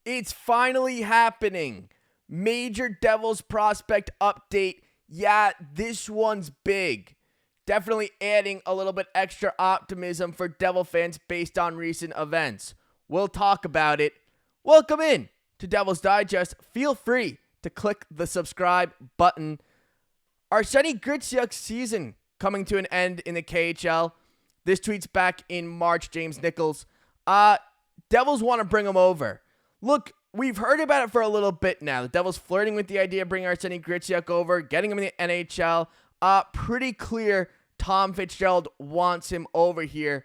It's finally happening. Major Devils prospect update. Yeah, this one's big. Definitely adding a little bit extra optimism for Devil fans based on recent events. We'll talk about it. Welcome in to Devil's Digest. Feel free to click the subscribe button. Arseni Gritsyuk's season coming to an end in the KHL. This tweet's back in March, James Nichols. Devils want to bring him over. Look, we've heard about it for a little bit now. The Devils flirting with the idea of bringing Arseni Gritsyuk over, getting him in the NHL. Pretty clear Tom Fitzgerald wants him over here.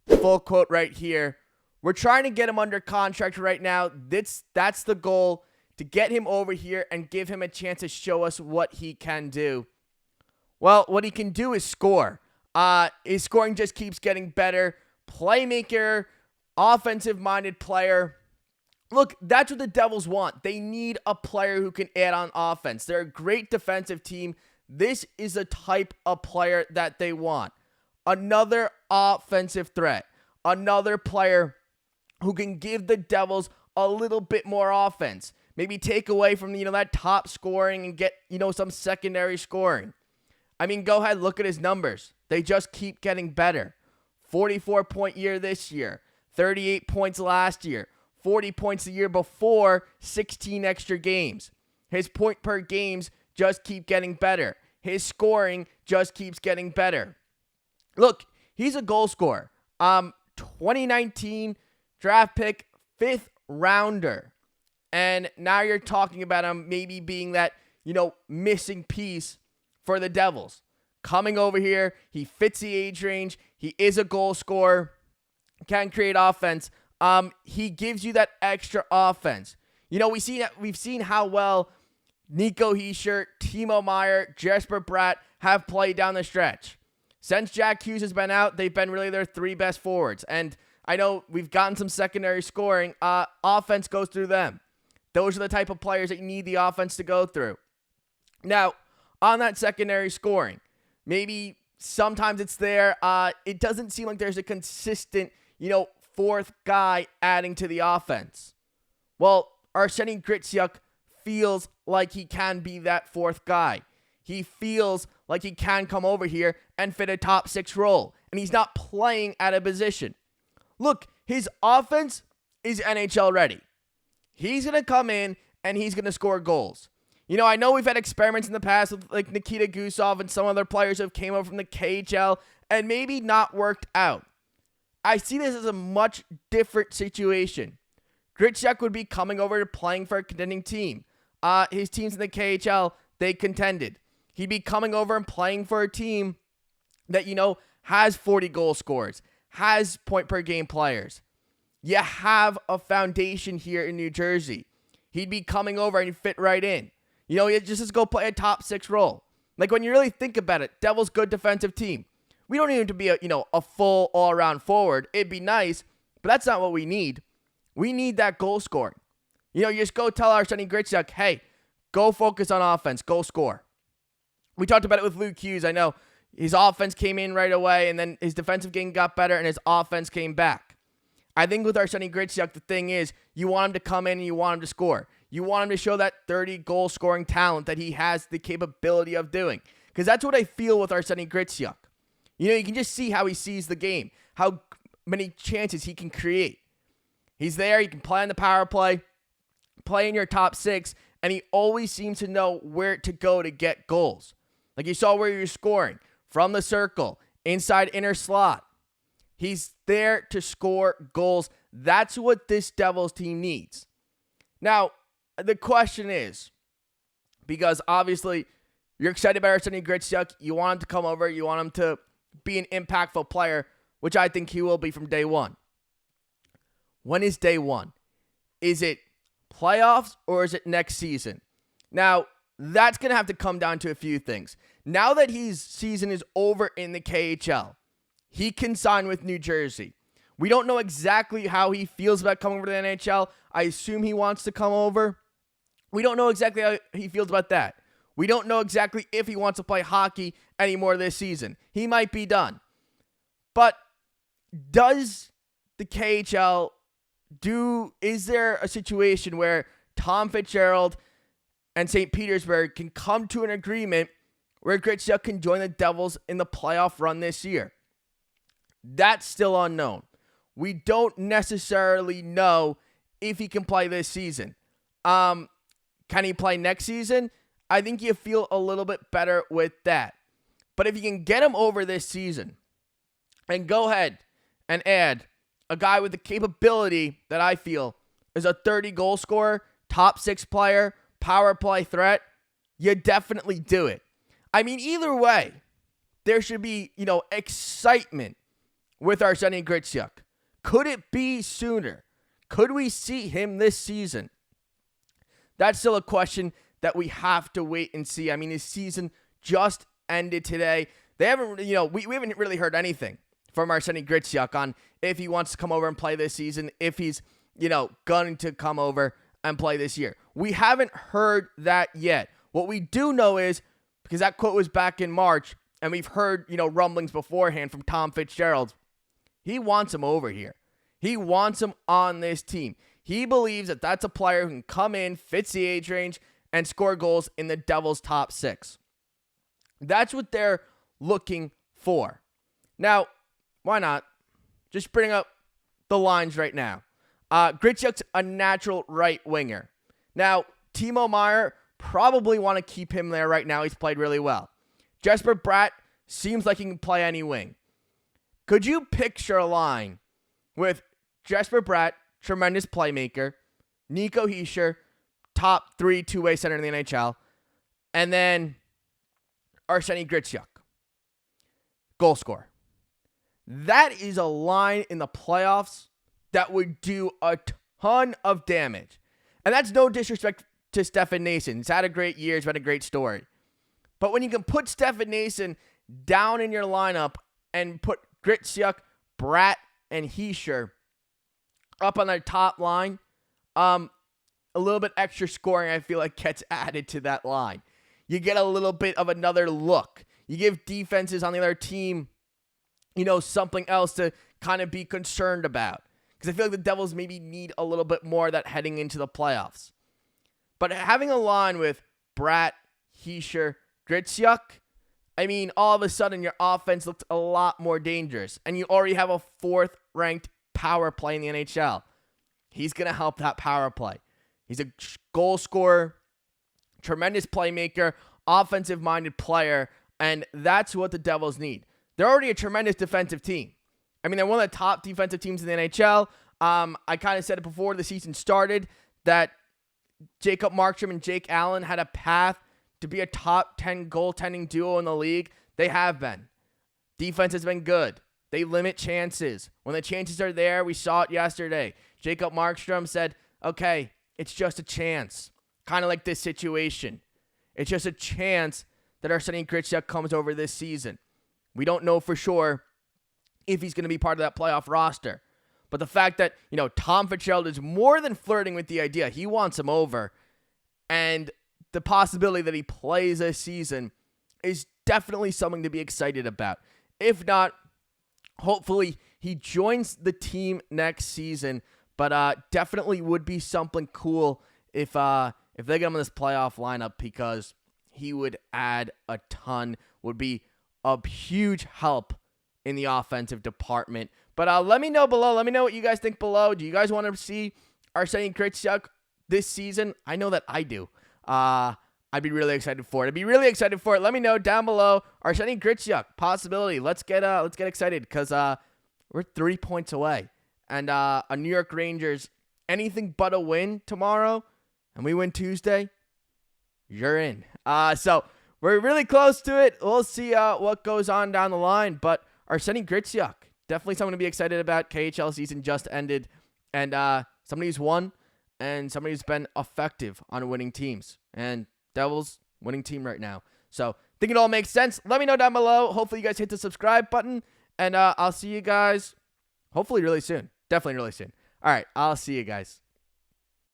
Full quote right here. We're trying to get him under contract right now. That's the goal, to get him over here and give him a chance to show us what he can do. Well, what he can do is score. His scoring just keeps getting better. Playmaker, offensive-minded player. Look, that's what the Devils want. They need a player who can add on offense. They're a great defensive team. This is the type of player that they want. Another offensive threat. Another player who can give the Devils a little bit more offense. Maybe take away from, that top scoring and get, some secondary scoring. I mean, go ahead, look at his numbers. They just keep getting better. 44-point year this year. 38 points last year. 40 points the year before, 16 extra games. His point per games just keep getting better. His scoring just keeps getting better. Look, he's a goal scorer. 2019 draft pick, 5th rounder. And now you're talking about him maybe being that, missing piece for the Devils. Coming over here, he fits the age range. He is a goal scorer. Can create offense. He gives you that extra offense. We've seen how well Nico, Hischier, Timo, Meier, Jesper, Bratt have played down the stretch. Since Jack Hughes has been out, they've been really their 3 best forwards. And I know we've gotten some secondary scoring. Offense goes through them. Those are the type of players that you need the offense to go through. Now, on that secondary scoring, maybe sometimes it's there. It doesn't seem like there's a consistent, 4th guy adding to the offense. Well, Arseni Gritsyuk feels like he can be that 4th guy. He feels like he can come over here and fit a top 6 role. And he's not playing at a position. Look, his offense is NHL ready. He's going to come in and he's going to score goals. I know we've had experiments in the past with like Nikita Gusev and some other players who have came over from the KHL and maybe not worked out. I see this as a much different situation. Gritsyuk would be coming over to playing for a contending team. His teams in the KHL, they contended. He'd be coming over and playing for a team that, has 40 goal scorers, has point per game players. You have a foundation here in New Jersey. He'd be coming over and he'd fit right in. He just go play a top 6 role. Like when you really think about it, Devils good defensive team. We don't need him to be a full all-around forward. It'd be nice, but that's not what we need. We need that goal scoring. You just go tell Arseni Gritsyuk, hey, go focus on offense, go score. We talked about it with Luke Hughes. I know his offense came in right away, and then his defensive game got better, and his offense came back. I think with Arseni Gritsyuk, the thing is, you want him to come in and you want him to score. You want him to show that 30-goal scoring talent that he has the capability of doing. Because that's what I feel with Arseni Gritsyuk. You can just see how he sees the game, how many chances he can create. He's there, he can play on the power play in your top 6, and he always seems to know where to go to get goals. Like you saw where you're scoring, from the circle, inside inner slot. He's there to score goals. That's what this Devils team needs. Now, the question is, because obviously you're excited about Arseni Gritsyuk, you want him to come over, you want him to be an impactful player, which I think he will be from day one. When is day one? Is it playoffs or is it next season? Now, that's going to have to come down to a few things. Now that his season is over in the KHL, he can sign with New Jersey. We don't know exactly how he feels about coming over to the NHL. I assume he wants to come over. We don't know exactly how he feels about that. We don't know exactly if he wants to play hockey anymore this season. He might be done. But does the KHL is there a situation where Tom Fitzgerald and St. Petersburg can come to an agreement where Gritsyuk can join the Devils in the playoff run this year? That's still unknown. We don't necessarily know if he can play this season. Can he play next season? I think you feel a little bit better with that. But if you can get him over this season and go ahead and add a guy with the capability that I feel is a 30-goal scorer, top 6 player, power play threat, you definitely do it. I mean, either way, there should be, excitement with Arseni Gritsyuk. Could it be sooner? Could we see him this season? That's still a question that we have to wait and see. I mean, his season just ended today. They haven't, we haven't really heard anything from Arseni Gritsyuk on if he wants to come over and play this season, if he's, going to come over and play this year. We haven't heard that yet. What we do know is, because that quote was back in March, and we've heard, rumblings beforehand from Tom Fitzgerald, he wants him over here. He wants him on this team. He believes that that's a player who can come in, fits the age range, and score goals in the Devils' top 6. That's what they're looking for. Now, why not just bring up the lines right now? Gritsyuk's a natural right winger. Now, Timo Meier, probably want to keep him there right now. He's played really well. Jesper Bratt seems like he can play any wing. Could you picture a line with Jesper Bratt, tremendous playmaker, Nico Hischier, top 3 two-way center in the NHL, and then Arseni Gritsyuk, goal scorer? That is a line in the playoffs that would do a ton of damage. And that's no disrespect to Stefan Noesen. He's had a great year. He's had a great story. But when you can put Stefan Noesen down in your lineup and put Gritsyuk, Bratt, and Hischier up on their top line, a little bit extra scoring, I feel like, gets added to that line. You get a little bit of another look. You give defenses on the other team, something else to kind of be concerned about. Because I feel like the Devils maybe need a little bit more of that heading into the playoffs. But having a line with Bratt, Hischier, Gritsyuk, I mean, all of a sudden your offense looks a lot more dangerous. And you already have a 4th-ranked power play in the NHL. He's going to help that power play. He's a goal scorer, tremendous playmaker, offensive-minded player, and that's what the Devils need. They're already a tremendous defensive team. I mean, they're one of the top defensive teams in the NHL. I kind of said it before the season started that Jacob Markstrom and Jake Allen had a path to be a top 10 goaltending duo in the league. They have been. Defense has been good. They limit chances. When the chances are there, we saw it yesterday. Jacob Markstrom said, okay, it's just a chance. Kind of like this situation. It's just a chance that Arseni Gritsyuk comes over this season. We don't know for sure if he's going to be part of that playoff roster. But the fact that, Tom Fitzgerald is more than flirting with the idea. He wants him over. And the possibility that he plays this season is definitely something to be excited about. If not, hopefully he joins the team next season. But definitely would be something cool if they get him in this playoff lineup, because he would add a ton, would be a huge help in the offensive department. But let me know below. Let me know what you guys think below. Do you guys want to see Arseni Gritsyuk this season? I know that I do. I'd be really excited for it. Let me know down below. Arseni Gritsyuk, possibility. Let's get excited, because we're 3 points away. And a New York Rangers, anything but a win tomorrow, and we win Tuesday, you're in. So we're really close to it. We'll see what goes on down the line. But Arseni Gritsyuk, definitely someone to be excited about. KHL season just ended, and somebody who's won and somebody who's been effective on winning teams. And Devils winning team right now. So I think it all makes sense. Let me know down below. Hopefully you guys hit the subscribe button, and I'll see you guys hopefully really soon. Definitely really soon. All right, I'll see you guys.